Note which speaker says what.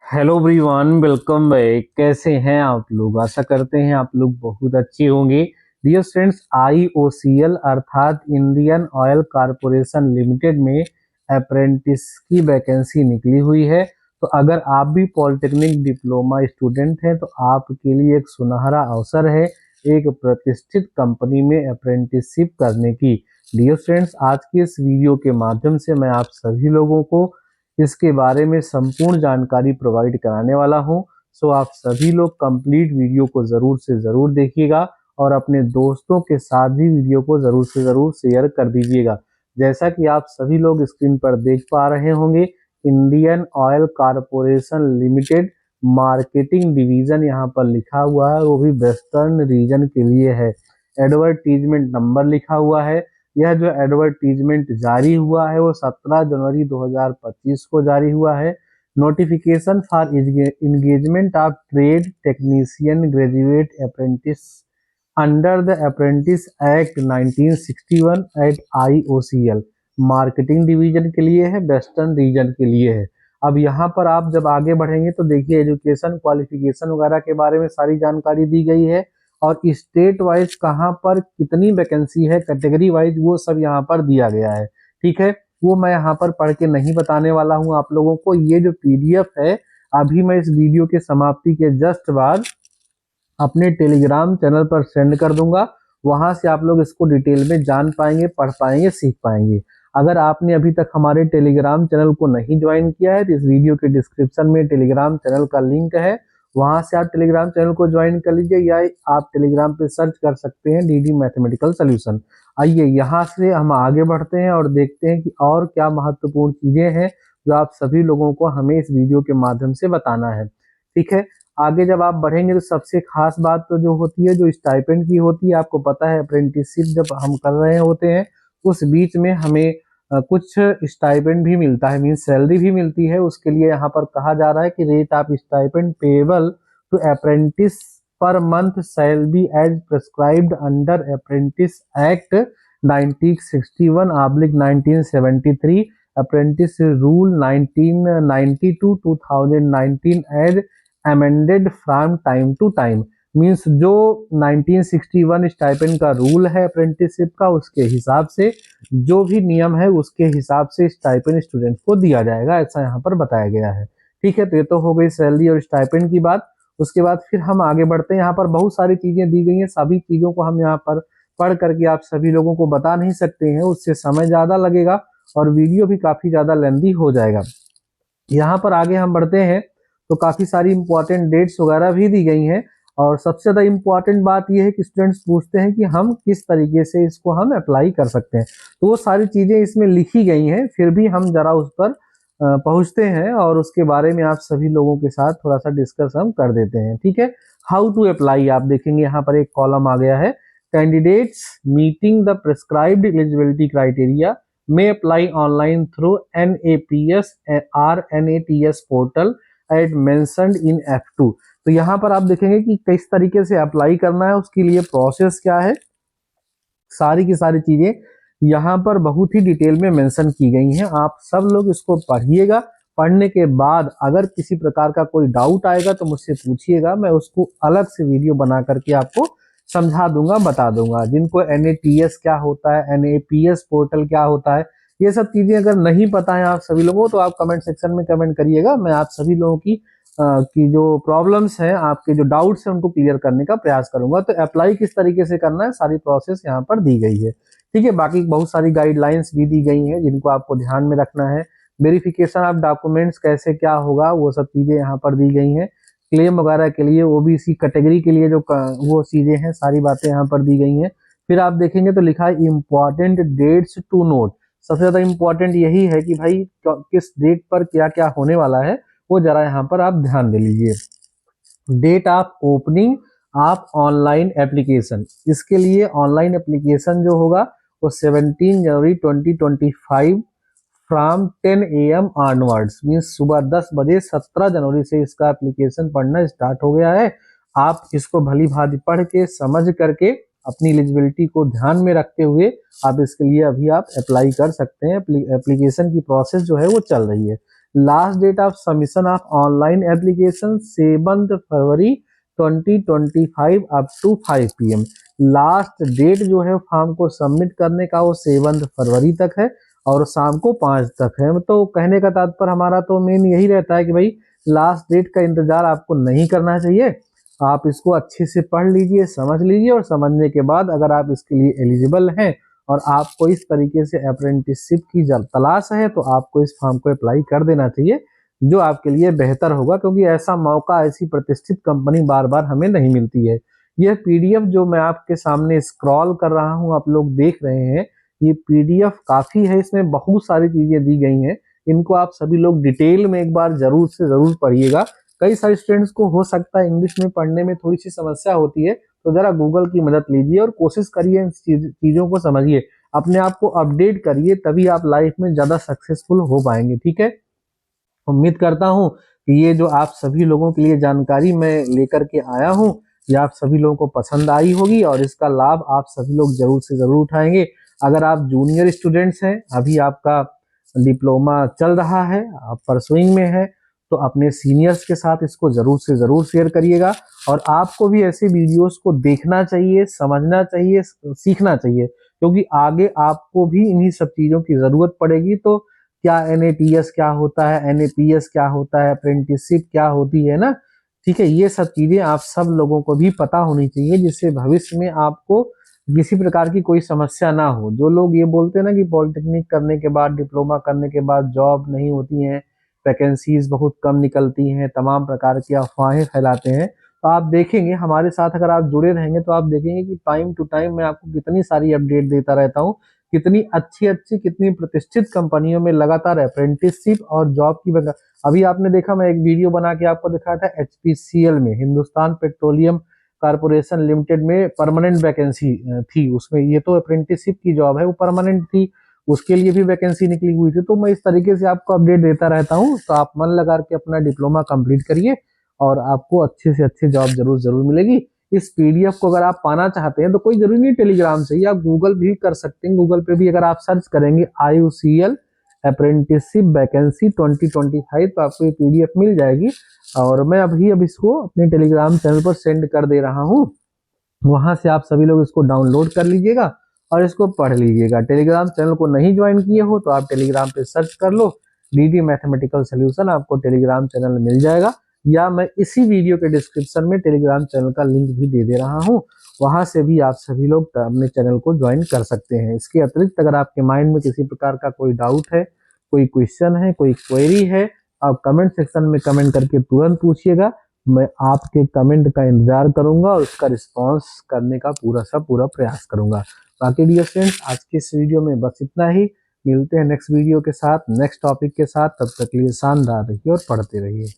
Speaker 1: Hello everyone, welcome back. कैसे हैं आप लोग? आशा करते हैं आप लोग बहुत अच्छे होंगे। डियर फ्रेंड्स, आईओसीएल अर्थात इंडियन ऑयल कॉरपोरेशन लिमिटेड में अप्रेंटिस की वैकेंसी निकली हुई है। तो अगर आप भी पॉलिटेक्निक डिप्लोमा स्टूडेंट हैं तो आपके लिए एक सुनहरा अवसर है एक प्रतिष्ठित कंपनी में अप्रेंटिसशिप करने की। डियर फ्रेंड्स, आज के इस वीडियो के माध्यम से मैं आप सभी लोगों को इसके बारे में संपूर्ण जानकारी प्रोवाइड कराने वाला हूं। सो आप सभी लोग कंप्लीट वीडियो को जरूर से जरूर देखिएगा और अपने दोस्तों के साथ भी वीडियो को जरूर से जरूर शेयर कर दीजिएगा। जैसा कि आप सभी लोग स्क्रीन पर देख पा रहे होंगे, Indian oil corporation limited marketing division यहाँ पर लिखा हुआ है, वो भी वेस्टर्न रीजन के लिए है। एडवर्टीजमेंट नंबर लिखा हुआ है। यह जो एडवर्टीजमेंट जारी हुआ है वो 17 जनवरी 2025 को जारी हुआ है। Notification for engagement of trade technician graduate apprentice under the apprentice act 1961 at IOCL marketing division के लिए है, वेस्टर्न रीजन के लिए है। अब यहाँ पर आप जब आगे बढ़ेंगे तो देखिए एजुकेशन क्वालिफिकेशन वगैरह के बारे में सारी जानकारी दी गई है और स्टेट वाइज कहाँ पर कितनी वैकेंसी है, कैटेगरी वाइज वो सब यहाँ पर दिया गया है। ठीक है, वो मैं यहाँ पर पढ़ के नहीं बताने वाला हूँ आप लोगों को। ये जो पीडीएफ है अभी मैं इस वीडियो के समाप्ति के जस्ट बाद अपने टेलीग्राम चैनल पर सेंड कर दूंगा। वहां से आप लोग इसको डिटेल में जान पाएंगे, पढ़ पाएंगे, सीख पाएंगे। अगर आपने अभी तक हमारे टेलीग्राम चैनल को नहीं ज्वाइन किया है तो इस वीडियो के डिस्क्रिप्शन में टेलीग्राम चैनल का लिंक है, वहां से आप टेलीग्राम चैनल को ज्वाइन कर लीजिए या आप टेलीग्राम पे सर्च कर सकते हैं डीडी मैथमेटिकल सॉल्यूशन। आइए यहाँ से हम आगे बढ़ते हैं और देखते हैं कि और क्या महत्वपूर्ण चीजें हैं जो आप सभी लोगों को हमें इस वीडियो के माध्यम से बताना है। ठीक है, आगे जब आप बढ़ेंगे तो सबसे खास बात तो जो होती है जो स्टाइपेंड की होती है। आपको पता है अप्रेंटिसशिप जब हम कर रहे होते हैं उस बीच में हमें कुछ स्टाइपेंड भी मिलता है, मीन सैलरी भी मिलती है। उसके लिए यहाँ पर कहा जा रहा है कि rate of stipend payable to apprentice per month shall be as prescribed under apprentice act 1961/1973 apprentice rule 1992 2019 as amended from time to time. Means जो 1961 स्टाइपेंड का रूल है अप्रेंटिसशिप का, उसके हिसाब से जो भी नियम है उसके हिसाब से स्टाइपेंड स्टूडेंट को दिया जाएगा, ऐसा यहाँ पर बताया गया है। ठीक है, तो ये तो हो गई सैलरी और स्टाइपेंड की बात। उसके बाद फिर हम आगे बढ़ते हैं। यहाँ पर बहुत सारी चीजें दी गई हैं, सभी चीजों को हम यहाँ पर पढ़ करके आप सभी लोगों को बता नहीं सकते हैं, उससे समय ज्यादा लगेगा और वीडियो भी काफी ज्यादा लेंथी हो जाएगा। यहाँ पर आगे हम बढ़ते हैं तो काफी सारी इंपॉर्टेंट डेट्स वगैरह भी दी गई हैं और सबसे ज्यादा इंपॉर्टेंट बात यह है कि स्टूडेंट्स पूछते हैं कि हम किस तरीके से इसको हम अप्लाई कर सकते हैं। तो वो सारी चीजें इसमें लिखी गई हैं, फिर भी हम जरा उस पर पहुंचते हैं और उसके बारे में आप सभी लोगों के साथ थोड़ा सा डिस्कस हम कर देते हैं। ठीक है, हाउ टू अप्लाई आप देखेंगे यहाँ पर एक कॉलम आ गया है, candidates meeting the prescribed eligibility criteria may apply online through NAPS or NATS portal as mentioned in F2। तो यहाँ पर आप देखेंगे कि किस तरीके से अप्लाई करना है, उसके लिए प्रोसेस क्या है, सारी की सारी चीजें यहाँ पर बहुत ही डिटेल में मेंशन की गई हैं। आप सब लोग इसको पढ़िएगा। पढ़ने के बाद अगर किसी प्रकार का कोई डाउट आएगा तो मुझसे पूछिएगा, मैं उसको अलग से वीडियो बना करके आपको समझा दूंगा, बता दूंगा। जिनको NATS क्या होता है, NAPS पोर्टल क्या होता है, ये सब चीजें अगर नहीं पता है आप सभी लोगों को तो आप कमेंट सेक्शन में कमेंट करिएगा। मैं आप सभी लोगों की जो प्रॉब्लम्स हैं, आपके जो डाउट्स हैं उनको क्लियर करने का प्रयास करूंगा। तो अप्लाई किस तरीके से करना है सारी प्रोसेस यहाँ पर दी गई है। ठीक है, बाकी बहुत सारी गाइडलाइंस भी दी गई हैं जिनको आपको ध्यान में रखना है। वेरिफिकेशन ऑफ डॉक्यूमेंट्स कैसे क्या होगा वो सब चीजें यहाँ पर दी गई हैं। क्लेम वगैरह के लिए ओबीसी कैटेगरी के लिए जो वो चीजें हैं सारी बातें यहाँ पर दी गई हैं। फिर आप देखेंगे तो लिखा है इंपॉर्टेंट डेट्स टू नोट। सबसे ज्यादा इंपॉर्टेंट यही है कि भाई किस डेट पर क्या क्या होने वाला है वो जरा यहाँ पर आप ध्यान दे लीजिए। Date of opening of online application, इसके लिए ऑनलाइन एप्लीकेशन जो होगा वो 17 जनवरी 2025 फ्रॉम 10 AM ऑनवर्ड्स, मीन्स सुबह 10 बजे 17 जनवरी से इसका एप्लीकेशन पढ़ना स्टार्ट हो गया है। आप इसको भली भांति पढ़ के समझ करके अपनी एलिजिबिलिटी को ध्यान में रखते हुए आप इसके लिए अभी आप अप्लाई कर सकते हैं। एप्लीकेशन की प्रोसेस जो है वो चल रही है। Last date of submission of online application 7 फरवरी 2025 up to 5 PM। Last date जो है फॉर्म को सबमिट करने का वो 7 फरवरी तक है और शाम को 5 तक है। तो कहने का तात्पर्य हमारा तो मेन यही रहता है कि भाई लास्ट डेट का इंतजार आपको नहीं करना चाहिए। आप इसको अच्छे से पढ़ लीजिए, समझ लीजिए और समझने के बाद अगर आप इसके लिए एलिजिबल हैं और आपको इस तरीके से अप्रेंटिसशिप की तलाश है तो आपको इस फॉर्म को अप्लाई कर देना चाहिए, जो आपके लिए बेहतर होगा, क्योंकि ऐसा मौका ऐसी प्रतिष्ठित कंपनी बार बार हमें नहीं मिलती है। यह पीडीएफ जो मैं आपके सामने स्क्रॉल कर रहा हूं, आप लोग देख रहे हैं, ये पीडीएफ काफी है, इसमें बहुत सारी चीजें दी गई हैं। इनको आप सभी लोग डिटेल में एक बार जरूर से जरूर पढ़िएगा। कई सारे स्टूडेंट्स को हो सकता है इंग्लिश में पढ़ने में थोड़ी सी समस्या होती है, तो जरा गूगल की मदद लीजिए और कोशिश करिए इन चीजों को समझिए, अपने आप को अपडेट करिए, तभी आप लाइफ में ज्यादा सक्सेसफुल हो पाएंगे। ठीक है, उम्मीद करता हूं कि ये जो आप सभी लोगों के लिए जानकारी मैं लेकर के आया हूं, ये आप सभी लोगों को पसंद आई होगी और इसका लाभ आप सभी लोग जरूर से जरूर उठाएंगे। अगर आप जूनियर स्टूडेंट्स हैं, अभी आपका डिप्लोमा चल रहा है, आप परसुइंग में है, तो अपने सीनियर्स के साथ इसको जरूर से जरूर शेयर करिएगा। और आपको भी ऐसे वीडियोस को देखना चाहिए, समझना चाहिए, सीखना चाहिए, क्योंकि आगे आपको भी इन्हीं सब चीजों की जरूरत पड़ेगी। तो क्या NATS क्या होता है, NAPS क्या होता है, अप्रेंटिसशिप क्या होती है ना, ठीक है, ये सब चीजें आप सब लोगों को भी पता होनी चाहिए, जिससे भविष्य में आपको किसी प्रकार की कोई समस्या ना हो। जो लोग ये बोलते हैं ना कि पॉलिटेक्निक करने के बाद, डिप्लोमा करने के बाद जॉब नहीं होती है, वैकेंसीज बहुत कम निकलती हैं, तमाम प्रकार की अफवाहें फैलाते हैं, तो आप देखेंगे हमारे साथ अगर आप जुड़े रहेंगे तो आप देखेंगे कि टाइम टू टाइम मैं आपको कितनी सारी अपडेट देता रहता हूँ, कितनी अच्छी अच्छी, कितनी प्रतिष्ठित कंपनियों में लगातार अप्रेंटिसशिप और जॉब की अभी आपने देखा, मैं एक वीडियो बना के आपको दिखाया था HPCL में, हिंदुस्तान पेट्रोलियम कारपोरेशन लिमिटेड में परमानेंट वैकेंसी थी, उसमें ये तो अप्रेंटिसशिप की जॉब है, वो परमानेंट थी, उसके लिए भी वैकेंसी निकली हुई थी। तो मैं इस तरीके से आपको अपडेट देता रहता हूँ, तो आप मन लगा के अपना डिप्लोमा कंप्लीट करिए और आपको अच्छे से अच्छी जॉब जरूर जरूर मिलेगी। इस पीडीएफ को अगर आप पाना चाहते हैं तो कोई जरूरी नहीं टेलीग्राम से ही, आप गूगल भी कर सकते हैं। गूगल पे भी अगर आप सर्च करेंगे IUCL अप्रेंटिसशिप वैकेंसी 2025 तो आपको ये पीडीएफ मिल जाएगी। और मैं अब इसको अपने टेलीग्राम चैनल पर सेंड कर दे रहा हूँ, वहां से आप सभी लोग इसको डाउनलोड कर लीजिएगा और इसको पढ़ लीजिएगा। टेलीग्राम चैनल को नहीं ज्वाइन किए हो तो आप टेलीग्राम पे सर्च कर लो, DD मैथमेटिकल सोल्यूशन, आपको टेलीग्राम चैनल मिल जाएगा, या मैं इसी वीडियो के डिस्क्रिप्शन में टेलीग्राम चैनल का लिंक भी दे दे रहा हूँ, वहां से भी आप सभी लोग अपने चैनल को ज्वाइन कर सकते हैं। इसके अतिरिक्त अगर आपके माइंड में किसी प्रकार का कोई डाउट है, कोई क्वेश्चन है, कोई क्वेरी है, आप कमेंट सेक्शन में कमेंट करके तुरंत पूछिएगा, मैं आपके कमेंट का इंतजार करूंगा और उसका रिस्पांस करने का पूरा प्रयास करूंगा। बाकी डियर फ्रेंड्स, आज के इस वीडियो में बस इतना ही, मिलते हैं नेक्स्ट वीडियो के साथ, नेक्स्ट टॉपिक के साथ, तब तक के लिए शानदार रहिए और पढ़ते रहिए।